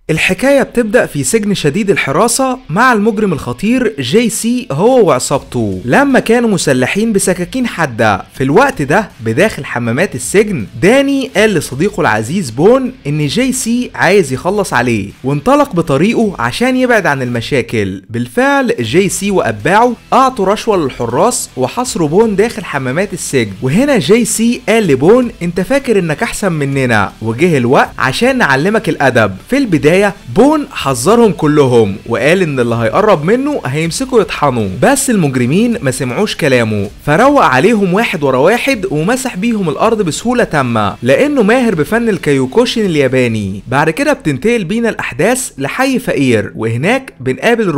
الحكاية بتبدأ في سجن شديد الحراسة مع المجرم الخطير جي سي هو وعصابته لما كانوا مسلحين بسكاكين حادة. في الوقت ده بداخل حمامات السجن داني قال لصديقه العزيز بون ان جي سي عايز يخلص عليه وانطلق بطريقه عشان يبعد عن المشاكل. بالفعل جي سي وأتباعه أعطوا رشوة للحراس وحصروا بون داخل حمامات السجن. وهنا جي سي قال لبون انت فاكر انك احسن مننا وجه الوقت عشان نعلمك الأدب. في البداية بون حذرهم كلهم وقال ان اللي هيقرب منه هيمسكوا يطحنوا، بس المجرمين ما سمعوش كلامه فروق عليهم واحد ورا واحد ومسح بيهم الارض بسهولة تامة لانه ماهر بفن الكايوكوشين الياباني. بعد كده بتنتقل بينا الاحداث لحي فقير وهناك بنقابل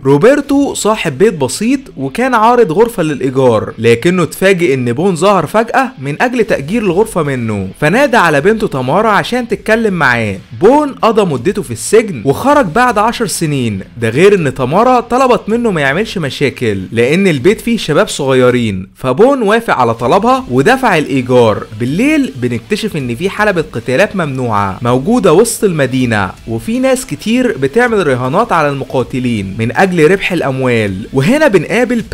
روبرتو صاحب بيت بسيط وكان عارض غرفة للايجار، لكنه اتفاجئ ان بون ظهر فجأة من اجل تأجير الغرفة منه فنادى على بنته تمارا عشان تتكلم معاه. بون قضى مدته في السجن وخرج بعد 10 سنين، ده غير ان تمارا طلبت منه ما يعملش مشاكل لان البيت فيه شباب صغيرين، فبون وافق على طلبها ودفع الايجار. بالليل بنكتشف ان في حلبة قتالات ممنوعة موجودة وسط المدينة وفي ناس كتير بتعمل رهانات على المقاتلين من اجل ربح الاموال. وهنا بنقابل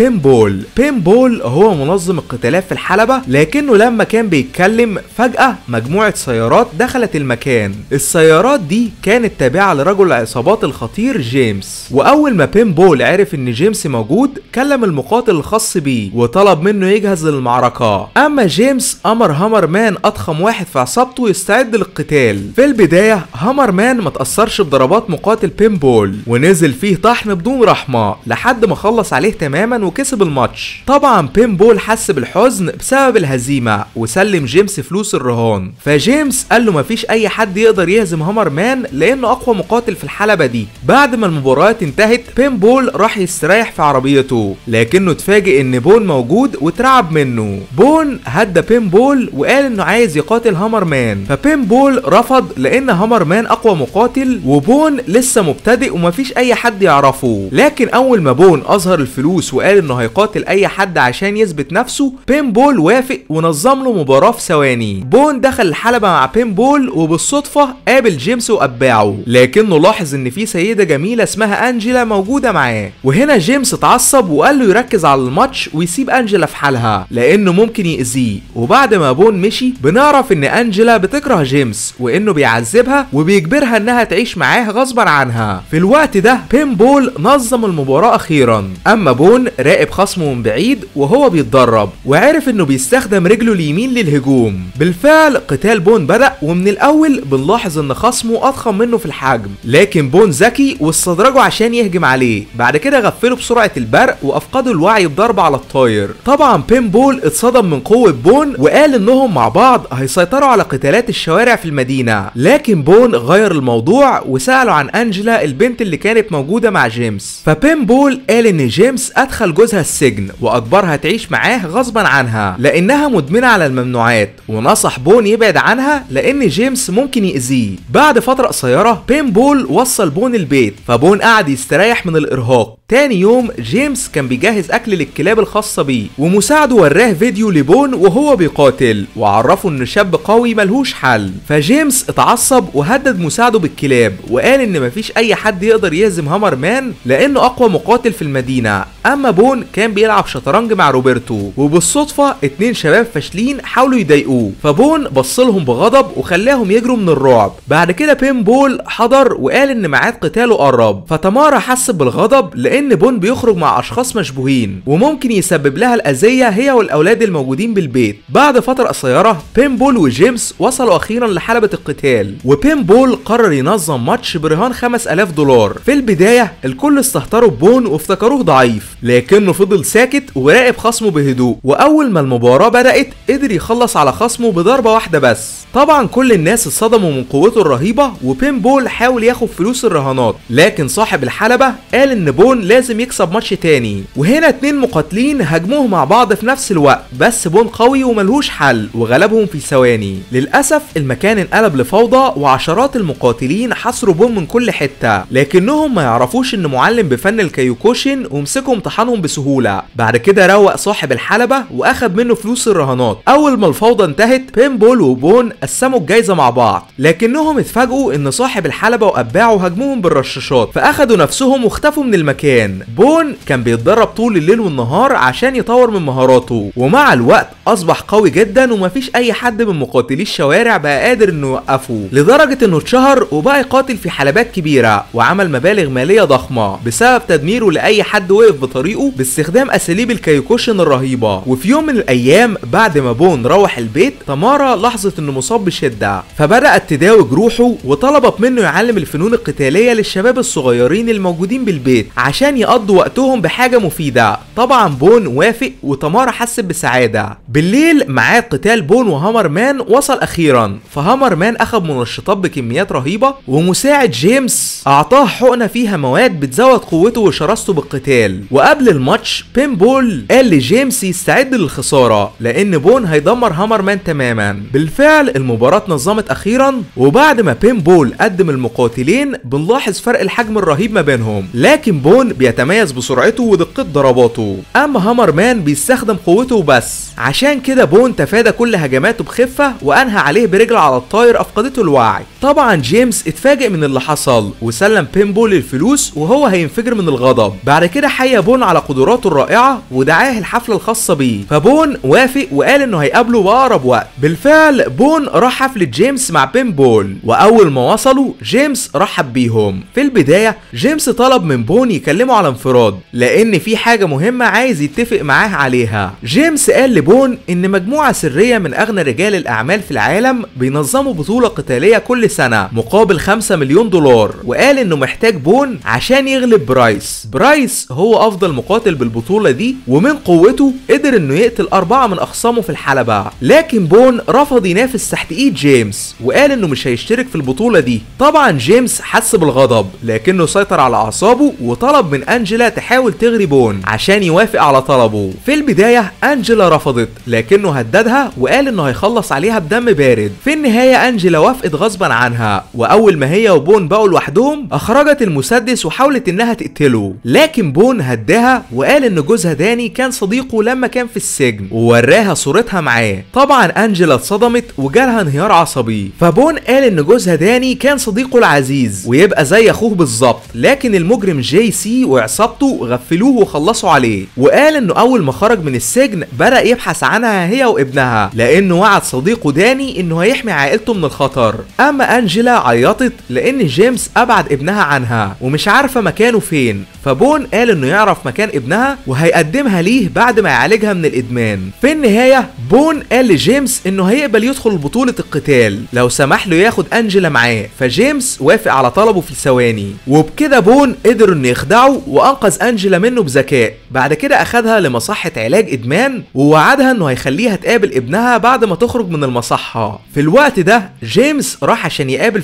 بيمبول هو منظم القتالات في الحلبة، لكنه لما كان بيتكلم فجأة مجموعة سيارات دخلت المكان. السيارات دي كانت تابعة لرجل العصابات الخطير جيمس، واول ما بيمبول عرف ان جيمس موجود كلم المقاتل الخاص بيه وطلب منه يجهز للمعركة. اما جيمس امر هامر مان اضخم واحد في عصابته يستعد للقتال. في البداية هامر مان ما تأثرش بضربات مقاتل بيمبول ونزل فيه طحن بدون رحمة لحد ما خلص عليه تماما وكسب الماتش. طبعا بيمبول حس بالحزن بسبب الهزيمة وسلم جيمس فلوس الرهان، فجيمس قال له مفيش اي حد يقدر يهزم هامر مان لانه اقوى مقاتل في الحلبة دي. بعد ما المباريات انتهت بيمبول راح يستريح في عربيته لكنه اتفاجئ ان بون موجود واترعب منه. بون هدى بيمبول وقال انه عايز يقاتل هامر مان، فبيمبول رفض لان هامر مان اقوى مقاتل وبون لسه مبتدئ ومفيش اي حد يعرفه. لكن اول ما بون اظهر الفلوس وقال انه هيقاتل اي حد عشان يثبت نفسه بيمبول وافق ونظم له مباراة في ثواني. بون دخل الحلبة مع بيمبول وبالصدفة قابل جيمس وأتباعه، لكنه لاحظ ان في سيدة جميلة اسمها انجيلا موجودة معاه. وهنا جيمس اتعصب وقال له يركز على الماتش ويسيب انجيلا في حالها لانه ممكن يأذيه. وبعد ما بون مشي بنعرف ان انجيلا بتكره جيمس وانه بيعذبها وبيجبرها انها تعيش معاه غصبا عنها. في الوقت ده بيمبول نظم المباراة اخيرا، اما بون راقب خصمه من بعيد وهو بيتدرب وعرف انه بيستخدم رجله اليمين للهجوم. بالفعل قتال بون بدأ ومن الاول بنلاحظ ان خصمه اضخم منه في الحجم، لكن بون ذكي واستدرجه عشان يهجم عليه. بعد كده غفله بسرعة البرق وافقدوا الوعي بضربة على الطاير. طبعا بيمبول اتصدم من قوة بون وقال انهم مع بعض هيسيطروا على قتالات الشوارع في المدينة، لكن بون غير الموضوع وسأله عن انجيلا البنت اللي كانت موجودة مع جيمس. فبيمبول قال ان جيمس ادخل جوزها السجن واجبرها تعيش معاه غصبا عنها لانها مدمنة على الممنوعات، ونصح بون يبعد عنها لان جيمس ممكن يأذيه. بعد فترة قصيرة بيمبول وصل بون البيت فبون قعد يستريح من الارهاق. تاني يوم جيمس كان بيجهز اكل للكلاب الخاصة بيه ومساعده وراه فيديو لبون وهو بيقاتل وعرفه انه شاب قوي ملهوش حل. فجيمس اتعصب وهدد مساعده بالكلاب وقال ان مفيش اي حد يقدر يهزم هامر مان لانه اقوى مقاتل في المدينة. اما بون كان بيلعب شطرنج مع روبرتو وبالصدفة 2 شباب فاشلين حاولوا يضايقوه فبون بصلهم بغضب وخلاهم يجروا من الرعب. بعد كده بيمبول حضر وقال ان ميعاد قتاله قرب، فتمارا حست بالغضب لان بون بيخرج مع اشخاص مشبوهين وممكن يسبب لها الاذية هي والاولاد الموجودين بالبيت. بعد فترة قصيرة بيمبول وجيمس وصلوا اخيرا لحلبة القتال وبيمبول قرر ينظم ماتش برهان $5000. في البداية الكل استهتروا ببون وافتكروه ضعيف لكنه فضل ساكت وراقب خصمه بهدوء، واول ما المباراة بدأت قدر يخلص على خصمه بضربة واحدة بس. طبعا كل الناس اتصدموا من قوته الرهيبة وبيمبول حاول ياخد فلوس الرهانات، لكن صاحب الحلبة قال ان بون لازم يكسب ماتش تاني. وهنا 2 مقاتلين هاجموه مع بعض في نفس الوقت، بس بون قوي وملهوش حل وغلبهم في ثواني. للاسف المكان انقلب لفوضى وعشرات المقاتلين حصروا بون من كل حته، لكنهم ما يعرفوش ان معلم بفن الكايوكوشن ومسكوا امتحانهم بسهوله. بعد كده روق صاحب الحلبه واخد منه فلوس الرهانات. اول ما الفوضى انتهت بين بول وبون قسموا الجايزه مع بعض، لكنهم اتفاجئوا ان صاحب الحلبه واتباعه هاجموهم بالرشاشات، فاخدوا نفسهم واختفوا من المكان. بون كان بيتدرب طول الليل والنهار عشان يطور من مهاراته، ومع الوقت اصبح قوي جدا ومفيش اي حد من مقاتلي الشوارع بقى قادر انه يوقفه، لدرجه انه اتشهر وبقى يقاتل في حلبات كبيره وعمل مبالغ ماليه ضخمه بسبب تدميره لاي حد وقف بطريقه باستخدام اساليب الكايوكوشن الرهيبه. وفي يوم من الايام بعد ما بون روح البيت، تمارا لاحظت انه مصاب بشده، فبدات تداوي جروحه وطلبت منه يعلم الفنون القتاليه للشباب الصغيرين الموجودين بالبيت عشان يقضوا وقتهم بحاجه مفيده. طبعا بون وافق وتمارا حست بسعاده. بالليل ميعاد قتال بون وهامر مان وصل اخيرا، فهامر مان اخذ منشطات بكميات رهيبه، ومساعد جيمس اعطاه حقنه فيها مواد بتزود قوته وشراسته بالقتال. وقبل الماتش بين بول قال لجيمس يستعد للخساره لان بون هيدمر هامر مان تماما. بالفعل المباراه نظمت اخيرا، وبعد ما بين بول قدم المقاتلين بنلاحظ فرق الحجم الرهيب ما بينهم، لكن بون بيتميز بسرعته ودقه ضرباته، اما هامر مان بيستخدم قوته وبس. عشان كده بون تفادى كل هجماته بخفه وانهى عليه برجل على الطاير افقدته الوعي. طبعا جيمس اتفاجئ من اللي حصل وسلم بين بول الفلوس وهو هينفجر من الغضب. بعد كده حيا بون على قدراته الرائعه ودعاه الحفله الخاصه بيه، فبون وافق وقال انه هيقابله باقرب وقت. بالفعل بون راح حفله جيمس مع بين بول، واول ما وصلوا جيمس رحب بيهم. في البدايه جيمس طلب من بون يكلمه على انفراد لان في حاجه مهمه عايز يتفق معاه عليها. جيمس قال لبون ان مجموعه سريه من اغنى رجال الاعمال في العالم بينظموا بطوله قتاليه كل سنه مقابل 5 مليون دولار، وقال انه محتاج بون عشان يغلب برايس هو افضل مقاتل بالبطوله دي، ومن قوته قدر انه يقتل 4 من اخصامه في الحلبه. لكن بون رفض ينافس تحت ايد جيمس وقال انه مش هيشترك في البطوله دي. طبعا جيمس حس بالغضب لكنه سيطر على اعصابه وطلب من انجلا تحاول تغري بون عشان يوافق على طلبه. في البدايه انجلا رفضت لكنه هددها وقال انه هيخلص عليها بدم بارد. في النهايه انجلا وافقت غصبا عنها، واول ما هي وبون بقوا لوحدهم اخرجت المسدس وحاولت انها تقتله، لكن بون هداها وقال ان جوزها داني كان صديقه لما كان في السجن ووراها صورتها معاه. طبعا انجلا اتصدمت وجالها انهيار عصبي، فبون قال ان جوزها داني كان صديقه العزيز ويبقى زي اخوه بالظبط، لكن المجرم جي سي وعصابته غفلوه وخلصوا عليه. وقال انه اول ما خرج من السجن بدأ يبحث عنها هي وابنها لانه وعد صديقه داني انه هيحمي عائلته من الخطر. اما انجلا عيطت لان جيمس ابعد ابنها عنها ومش عارفه مكانه فين، فبون قال انه يعرف مكان ابنها وهيقدمها ليه بعد ما يعالجها من الادمان. في النهايه بون قال لجيمس انه هيقبل يدخل بطوله القتال لو سمح له ياخد انجلا معاه، فجيمس وافق على طلبه في ثواني، وبكده بون قدر انه يخدعه وانقذ انجلا منه بذكاء. بعد كده اخدها لمصحه علاج ادمان ووعدها انه هيخليها تقابل ابنها بعد ما تخرج من المصحه. في الوقت ده جيمس راح عشان يقابل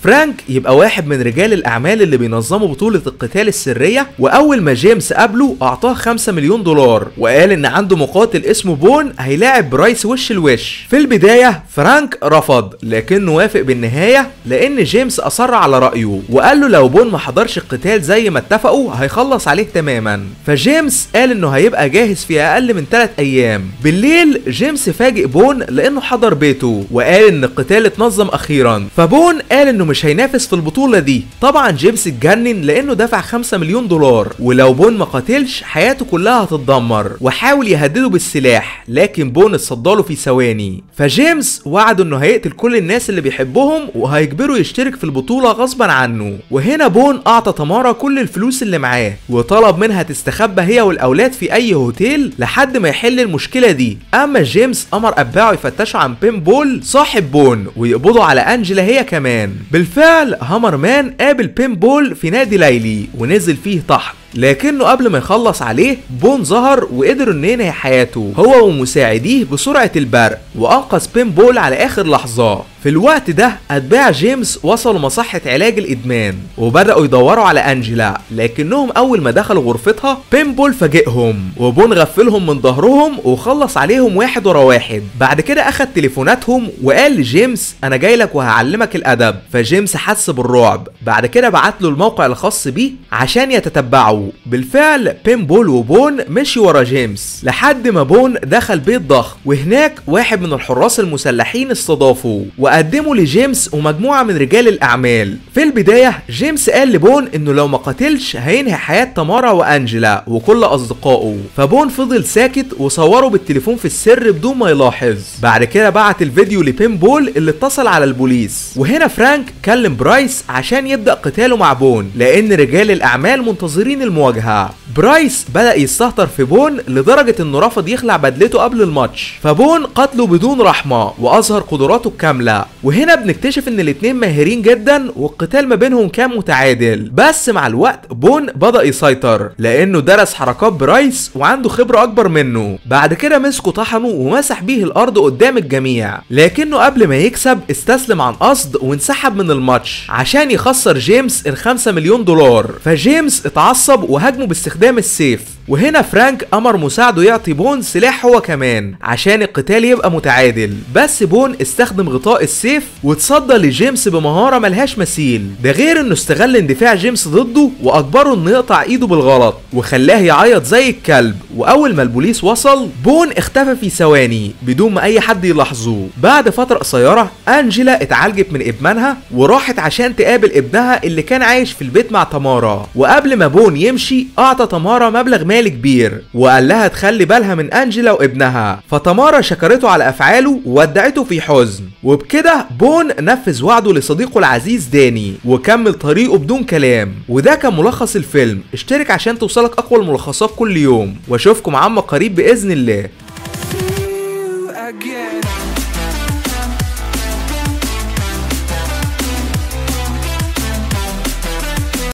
فرانك يبقى واحد من رجال الاعمال اللي بينظموا بطوله القتال السريه، واول ما جيمس قابله اعطاه 5 مليون دولار وقال ان عنده مقاتل اسمه بون هيلاعب برايس وش الوش. في البدايه فرانك رفض لكنه وافق بالنهايه لان جيمس اصر على رايه وقال له لو بون ما حضرش القتال زي ما اتفقوا هيخلص عليه تماما. فجيمس قال انه هيبقى جاهز في اقل من 3 ايام. بالليل جيمس فاجئ بون لانه حضر بيته وقال ان القتال اتنظم اخيرا، فبون قال انه مش هينافس في البطوله دي. طبعا جيمس اتجنن لانه دفع 5 مليون دولار ولو بون ما قاتلش حياته كلها هتتدمر، وحاول يهدده بالسلاح لكن بون اتصداله في ثواني. فجيمس وعده انه هيقتل كل الناس اللي بيحبهم وهيجبره يشترك في البطوله غصبا عنه. وهنا بون اعطى تمارا كل الفلوس اللي معاه وطلب منها تستخبى هي والاولاد في اي هوتيل لحد ما يحل المشكله دي. اما جيمس امر اتباعه يفتشوا عن بين بول صاحب بون ويقبضوا على انجلا هي كمان. بالفعل هامر مان قابل بين بول في نادي ليلي ونزل فيه تحت، لكنه قبل ما يخلص عليه بون ظهر وقدر انه ينهي حياته هو ومساعديه بسرعه البرق وانقذ بين بول على اخر لحظه. في في الوقت ده اتباع جيمس وصلوا مصحة علاج الادمان وبدأوا يدوروا على انجلا، لكنهم اول ما دخلوا غرفتها بيمبول فاجئهم وبون غفلهم من ظهرهم وخلص عليهم واحد ورا واحد. بعد كده اخد تليفوناتهم وقال لجيمس انا جاي لك وهعلمك الادب، فجيمس حس بالرعب. بعد كده بعت له الموقع الخاص بيه عشان يتتبعه. بالفعل بيمبول وبون مشي ورا جيمس لحد ما بون دخل بيت ضخم، وهناك واحد من الحراس المسلحين استضافه وقدموا لجيمس ومجموعة من رجال الاعمال. في البداية جيمس قال لبون انه لو ما قتلش هينهي حياة تمارا وانجلا وكل اصدقائه، فبون فضل ساكت وصوره بالتليفون في السر بدون ما يلاحظ. بعد كده بعت الفيديو لبيمبول اللي اتصل على البوليس، وهنا فرانك كلم برايس عشان يبدأ قتاله مع بون لان رجال الاعمال منتظرين المواجهة. برايس بدأ يستهتر في بون لدرجة انه رفض يخلع بدلته قبل الماتش، فبون قتله بدون رحمة واظهر قدراته الكاملة. وهنا بنكتشف ان الاتنين ماهرين جدا والقتال ما بينهم كان متعادل، بس مع الوقت بون بدأ يسيطر لانه درس حركات برايس وعنده خبرة اكبر منه. بعد كده مسكه طحنه ومسح بيه الارض قدام الجميع، لكنه قبل ما يكسب استسلم عن قصد وانسحب من الماتش عشان يخسر جيمس ال5 مليون دولار. فجيمس اتعصب وهاجمه باستخدام السيف، وهنا فرانك امر مساعده يعطي بون سلاح هو كمان عشان القتال يبقى متعادل، بس بون استخدم غطاء السيف واتصدى لجيمس بمهارة ملهاش مثيل. ده غير انه استغل اندفاع جيمس ضده واجبره انه يقطع ايده بالغلط وخلاه يعيط زي الكلب. واول ما البوليس وصل بون اختفى في ثواني بدون ما اي حد يلاحظه. بعد فترة قصيرة انجلا اتعالجت من ادمانها وراحت عشان تقابل ابنها اللي كان عايش في البيت مع تمارا، وقبل ما بون يمشي اعطى تمارا مبلغ مالي كبير وقال لها تخلي بالها من انجلا وابنها. فتمارا شكرته على افعاله وودعته في حزن، وبكده بون نفذ وعده لصديقه العزيز داني وكمل طريقه بدون كلام. وده كان ملخص الفيلم. اشترك عشان توصلك اقوى الملخصات كل يوم، واشوفكم عما قريب باذن الله.